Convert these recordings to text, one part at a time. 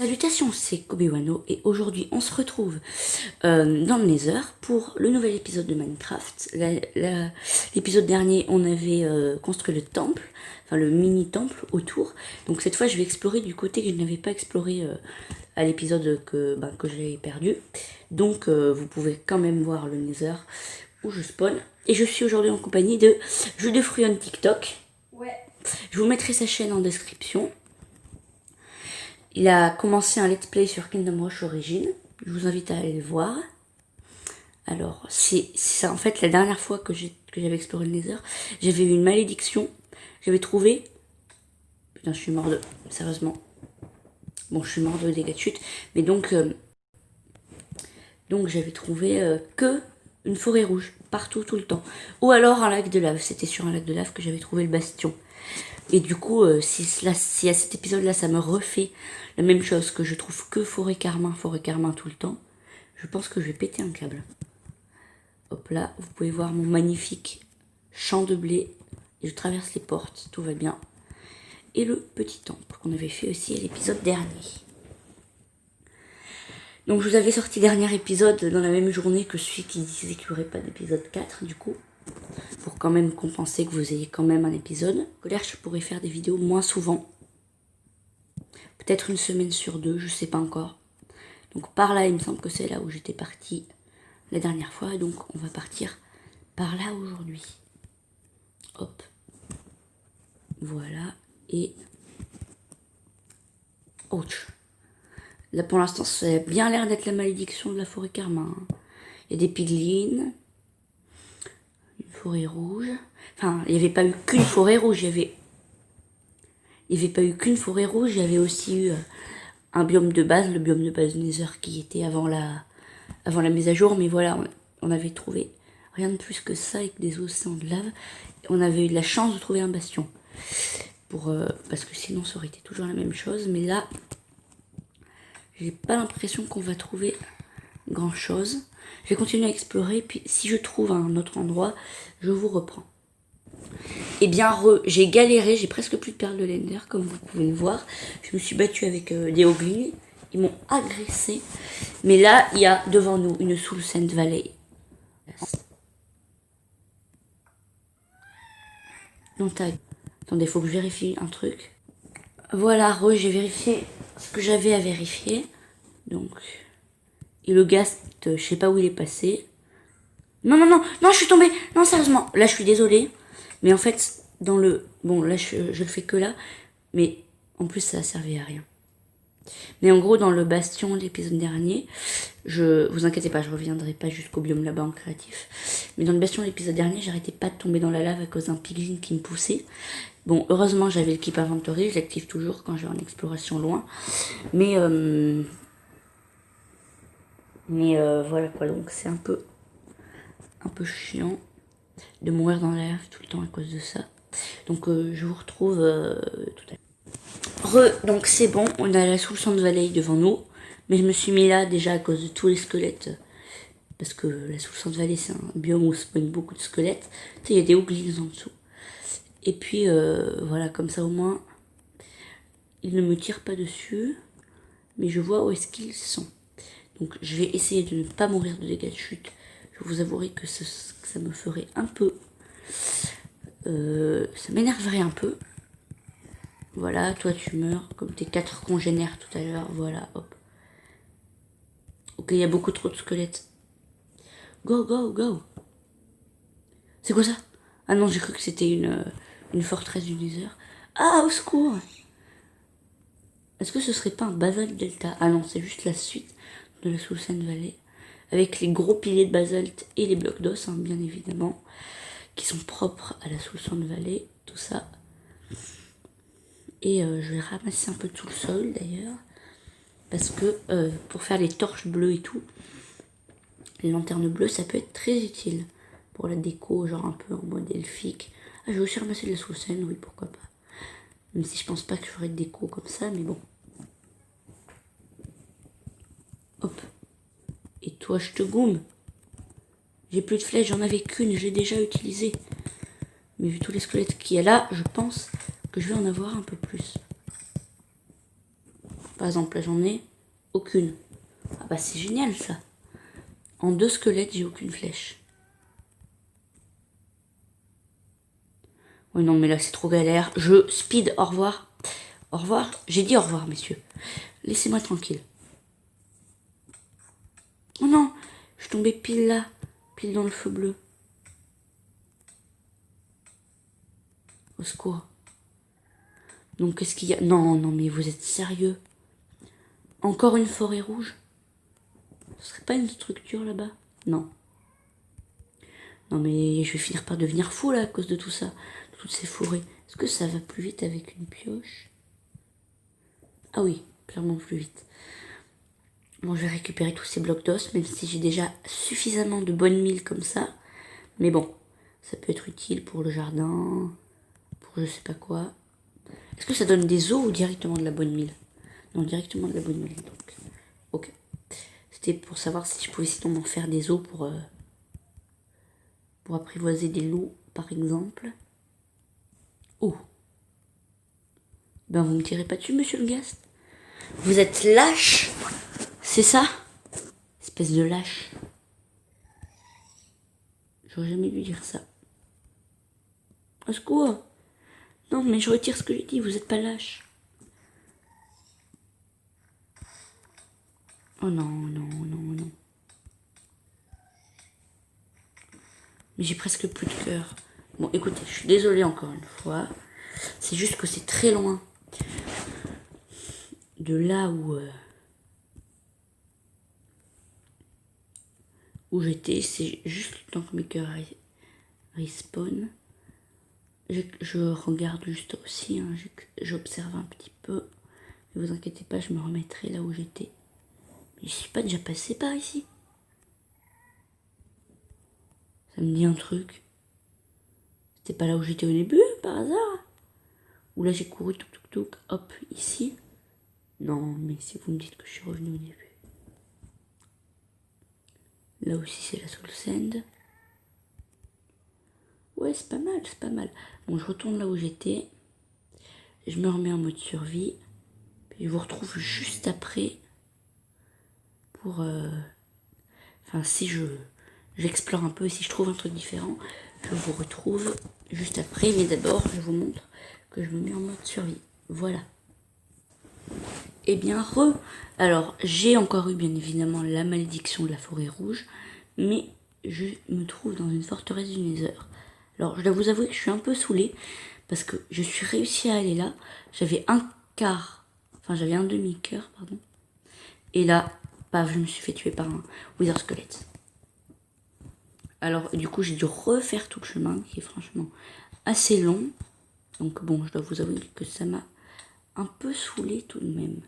Salutations, c'est Kobe et aujourd'hui on se retrouve dans le Nether pour le nouvel épisode de Minecraft. L'épisode dernier on avait construit le temple, enfin le mini temple autour. Donc cette fois je vais explorer du côté que je n'avais pas exploré à l'épisode que j'avais perdu. Donc vous pouvez quand même voir le Nether où je spawn. Et je suis aujourd'hui en compagnie de Jus de Fruits on TikTok. Ouais. Je vous mettrai sa chaîne en description. Il a commencé un let's play sur Kingdom Rush Origins. Je vous invite à aller le voir. Alors, c'est en fait la dernière fois que j'avais exploré le Nether. J'avais eu une malédiction. J'avais trouvé... Putain, je suis mort de... Sérieusement. Bon, je suis mort de dégâts de chute. Mais donc j'avais trouvé que une forêt rouge. Partout, tout le temps. Ou alors un lac de lave. C'était sur un lac de lave que j'avais trouvé le bastion. Et du coup, si à cet épisode-là, ça me refait la même chose, que je trouve que forêt carmin tout le temps, je pense que je vais péter un câble. Hop là, vous pouvez voir mon magnifique champ de blé. Et je traverse les portes, tout va bien. Et le petit temple qu'on avait fait aussi à l'épisode dernier. Donc je vous avais sorti dernier épisode dans la même journée que celui qui disait qu'il n'y aurait pas d'épisode 4 du coup. Pour quand même compenser que vous ayez quand même un épisode. Colère, je pourrais faire des vidéos moins souvent. Peut-être une semaine sur deux, je sais pas encore. Donc par là, il me semble que c'est là où j'étais partie la dernière fois. Donc on va partir par là aujourd'hui. Hop. Voilà. Et... ouch. Là pour l'instant, ça a bien l'air d'être la malédiction de la forêt carmin. Il y a des piglins. Une forêt rouge. Enfin, il n'y avait pas eu qu'une forêt rouge, il n'y avait pas eu qu'une forêt rouge, il y avait aussi eu un biome de base, le biome de base Nether qui était avant la mise à jour, mais voilà, on avait trouvé rien de plus que ça avec des océans de lave. On avait eu de la chance de trouver un bastion. Parce que sinon ça aurait été toujours la même chose, mais là, j'ai pas l'impression qu'on va trouver grand chose. Je vais continuer à explorer, puis si je trouve un autre endroit, je vous reprends. Eh bien, j'ai galéré, j'ai presque plus de perles de l'Ender, comme vous pouvez le voir. Je me suis battue avec des hoglins, ils m'ont agressé. Mais là, il y a devant nous une Soul Sand Valley. Attendez, faut que je vérifie un truc. Voilà, j'ai vérifié ce que j'avais à vérifier. Donc, et le ghast, je sais pas où il est passé. Non, je suis tombée. Non, sérieusement, là, je suis désolée. Mais en fait, dans le... Bon, là, je le fais que là. Mais en plus, ça a servi à rien. Mais en gros, dans le bastion, l'épisode dernier, vous inquiétez pas, je reviendrai pas jusqu'au biome là-bas en créatif. Mais dans le bastion, l'épisode dernier, j'arrêtais pas de tomber dans la lave à cause d'un piglin qui me poussait. Bon, heureusement, j'avais le Keep Inventory. Je l'active toujours quand je vais en exploration loin. Mais voilà quoi, donc c'est un peu chiant de mourir dans la lave tout le temps à cause de ça. Donc je vous retrouve tout à l'heure. Donc c'est bon, on a la Soul Sand Valley devant nous. Mais je me suis mis là déjà à cause de tous les squelettes. Parce que la Soul Sand Valley c'est un biome où spawn beaucoup de squelettes. Tu sais, il y a des hoglins en dessous. Et puis voilà, comme ça au moins, ils ne me tirent pas dessus. Mais je vois où est-ce qu'ils sont. Donc je vais essayer de ne pas mourir de dégâts de chute. Je vous avouerai que ça me ferait un peu... ça m'énerverait un peu. Voilà, toi tu meurs comme tes 4 congénères tout à l'heure. Voilà, hop. Ok, il y a beaucoup trop de squelettes. Go, go, go. C'est quoi ça? Ah non, j'ai cru que c'était une forteresse du Nether. Ah, au secours! Est-ce que ce serait pas un basalte delta? Ah non, c'est juste la suite de la Soul Sand Valley. Avec les gros piliers de basalte et les blocs d'os, hein, bien évidemment. Qui sont propres à la Soul Sand Valley. Tout ça. Et je vais ramasser un peu tout le sol d'ailleurs. Parce que pour faire les torches bleues et tout, les lanternes bleues, ça peut être très utile. Pour la déco, genre un peu en mode elfique. Ah, je vais aussi ramasser de la Soul Sand, oui, pourquoi pas. Même si je pense pas que je ferai de déco comme ça, mais bon. Hop. Et toi, je te goume. J'ai plus de flèches, j'en avais qu'une, j'ai déjà utilisé. Mais vu tous les squelettes qu'il y a là, je pense que je vais en avoir un peu plus. Par exemple, là, j'en ai aucune. Ah bah, c'est génial, ça. En 2 squelettes, j'ai aucune flèche. Oui, non, mais là, c'est trop galère. Je speed, au revoir. Au revoir. J'ai dit au revoir, messieurs. Laissez-moi tranquille. Oh non, je suis tombée pile là. Pile dans le feu bleu. Au secours. Donc, qu'est-ce qu'il y a? Non, non, mais vous êtes sérieux? Encore une forêt rouge? Ce serait pas une structure là-bas? Non. Non, mais je vais finir par devenir fou là à cause de tout ça. De toutes ces forêts. Est-ce que ça va plus vite avec une pioche? Ah oui, clairement plus vite. Bon, je vais récupérer tous ces blocs d'os, même si j'ai déjà suffisamment de bonnes milles comme ça. Mais bon, ça peut être utile pour le jardin, pour je sais pas quoi. Est-ce que ça donne des os ou directement de la bonne mille? Non, directement de la bonne mille, donc. Ok. C'était pour savoir si je pouvais sinon m'en faire des os pour apprivoiser des loups, par exemple. Oh. Ben, vous me tirez pas dessus, monsieur le Gast? Vous êtes lâche? C'est ça? Espèce de lâche. J'aurais jamais dû dire ça. Au secours! Non, mais je retire ce que j'ai dit, vous êtes pas lâche. Oh non, non, non, non. Mais j'ai presque plus de cœur. Bon, écoutez, je suis désolée encore une fois. C'est juste que c'est très loin de là où j'étais. C'est juste le temps que mes cœurs respawn. Je regarde juste aussi, hein, j'observe un petit peu. Ne vous inquiétez pas, je me remettrai là où j'étais. Mais je suis pas déjà passée par ici? Ça me dit un truc. C'était pas là où j'étais au début, par hasard? Ou là j'ai couru touk, hop, ici? Non, mais si vous me dites que je suis revenue au début. Là aussi c'est la Soul Sand. Ouais, c'est pas mal, c'est pas mal. Bon, je retourne là où j'étais. Je me remets en mode survie. Puis je vous retrouve juste après. Pour... Enfin, si j'explore un peu et si je trouve un truc différent, je vous retrouve juste après. Mais d'abord, je vous montre que je me mets en mode survie. Voilà. Eh bien, Alors, j'ai encore eu bien évidemment la malédiction de la forêt rouge. Mais je me trouve dans une forteresse du Nether. Alors, je dois vous avouer que je suis un peu saoulée. Parce que je suis réussi à aller là. J'avais un quart. Enfin, j'avais un demi-cœur, pardon. Et là, paf, je me suis fait tuer par un Wither Squelette. Alors, du coup, j'ai dû refaire tout le chemin, qui est franchement assez long. Donc bon, je dois vous avouer que ça m'a un peu saoulé tout de même.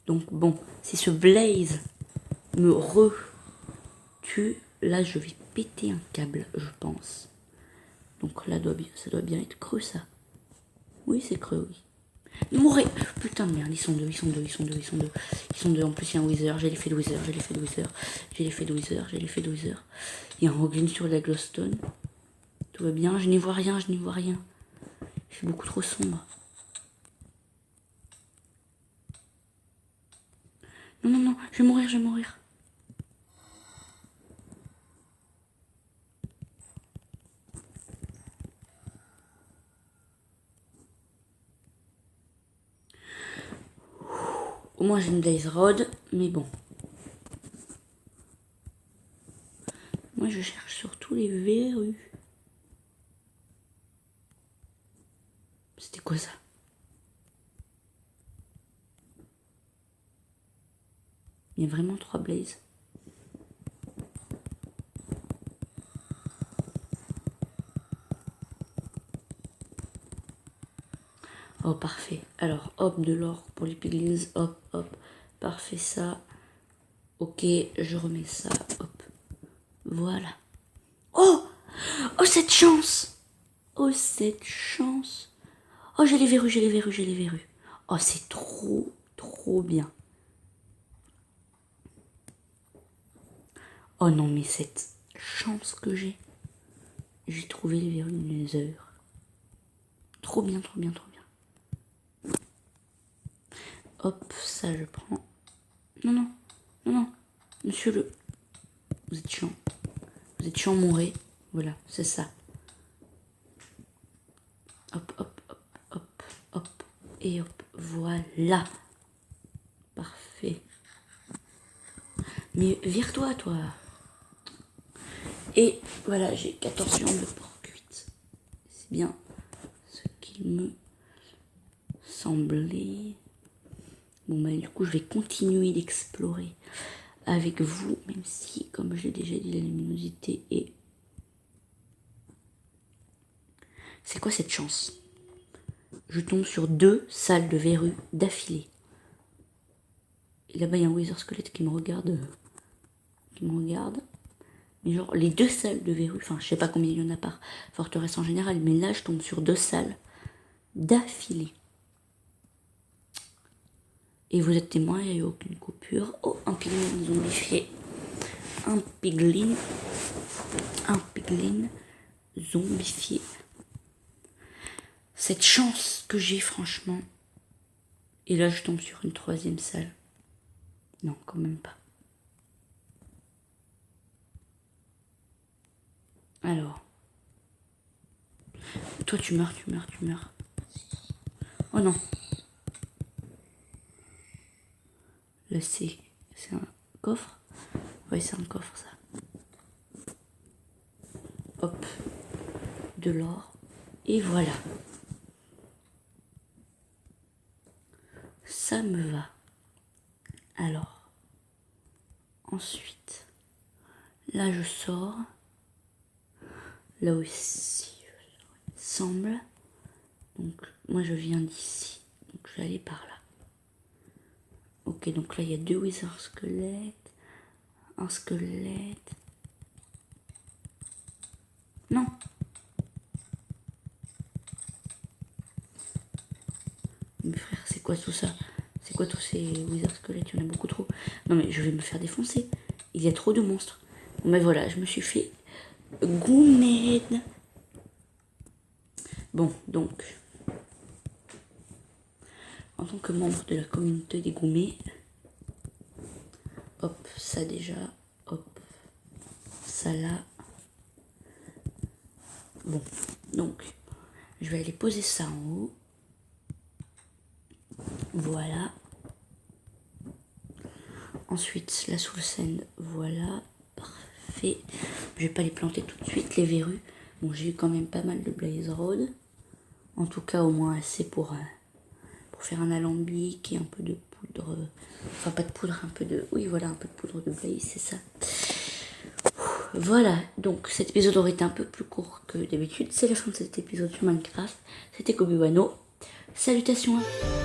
Donc bon, si ce Blaze me re-tue, là, je vais péter un câble, je pense. Donc là, ça doit bien être creux, ça. Oui, c'est creux, oui. Ne mourrez. Putain de merde, ils sont deux. Ils sont deux. En plus, il y a un Wither. J'ai l'effet de Wither. Il y a un Roglin sur la Glowstone. Tout va bien. Je n'y vois rien. Il fait beaucoup trop sombre. Non, non, non. Je vais mourir. Au moins, j'ai une Blaze Rod. Mais bon. Moi, je cherche surtout les verrues. C'était quoi ça? Il y a vraiment 3 Blazes. Oh, parfait. Alors, hop, de l'or pour les piglins. Hop. Parfait, ça. Ok, je remets ça. Hop. Voilà. Oh! Oh, cette chance! Oh, cette chance! Oh, j'ai les verrues. Oh, c'est trop bien. Oh non, mais cette chance que j'ai. J'ai trouvé les verrues de Nether. Trop bien. Hop, ça je prends. Non, non, non, non. Monsieur le... Vous êtes chiant. Vous êtes chiant, mourrez. Voilà, c'est ça. Hop, hop, hop, hop, hop. Et hop, voilà. Parfait. Mais vire-toi, toi. Et voilà, j'ai 14 viandes de porc cuites. C'est bien ce qu'il me semblait. Bon, bah, du coup, je vais continuer d'explorer avec vous, même si, comme je l'ai déjà dit, la luminosité est... C'est quoi cette chance? Je tombe sur 2 salles de verrues d'affilée. Et là-bas, il y a un Wither squelette qui me regarde. Mais genre, les 2 salles de verrues, enfin, je sais pas combien il y en a par forteresse en général, mais là, je tombe sur 2 salles d'affilée. Et vous êtes témoin, il n'y a eu aucune coupure. Oh, un piglin zombifié. Un piglin zombifié. Cette chance que j'ai, franchement. Et là, je tombe sur une 3e salle. Non, quand même pas. Alors. Toi, tu meurs. Oh non. Là, c'est un coffre. Ouais, c'est un coffre, ça. Hop. De l'or. Et voilà. Ça me va. Alors. Ensuite. Là, je sors. Là aussi, il semble. Donc, moi, je viens d'ici. Donc, je vais aller par là. Ok, donc là, il y a 2 wither squelettes. Un squelette. Non. Mais frère, c'est quoi tout ça? C'est quoi tous ces wither squelettes? Il y en a beaucoup trop. Non, mais je vais me faire défoncer. Il y a trop de monstres. Bon, mais voilà, je me suis fait goumède. Bon, donc, en tant que membre de la communauté des gourmets, hop, ça déjà, hop, ça là. Bon, donc, je vais aller poser ça en haut. Voilà. Ensuite, la soul sand, voilà. Parfait. Je vais pas les planter tout de suite, les verrues. Bon, j'ai eu quand même pas mal de blaze rod. En tout cas, au moins assez pour faire un alambic et un peu de poudre. Enfin, pas de poudre, un peu de... Oui, voilà, un peu de poudre de blaze, c'est ça. Voilà, donc cet épisode aurait été un peu plus court que d'habitude. C'est la fin de cet épisode sur Minecraft. C'était Kobe Wano. Salutations à vous.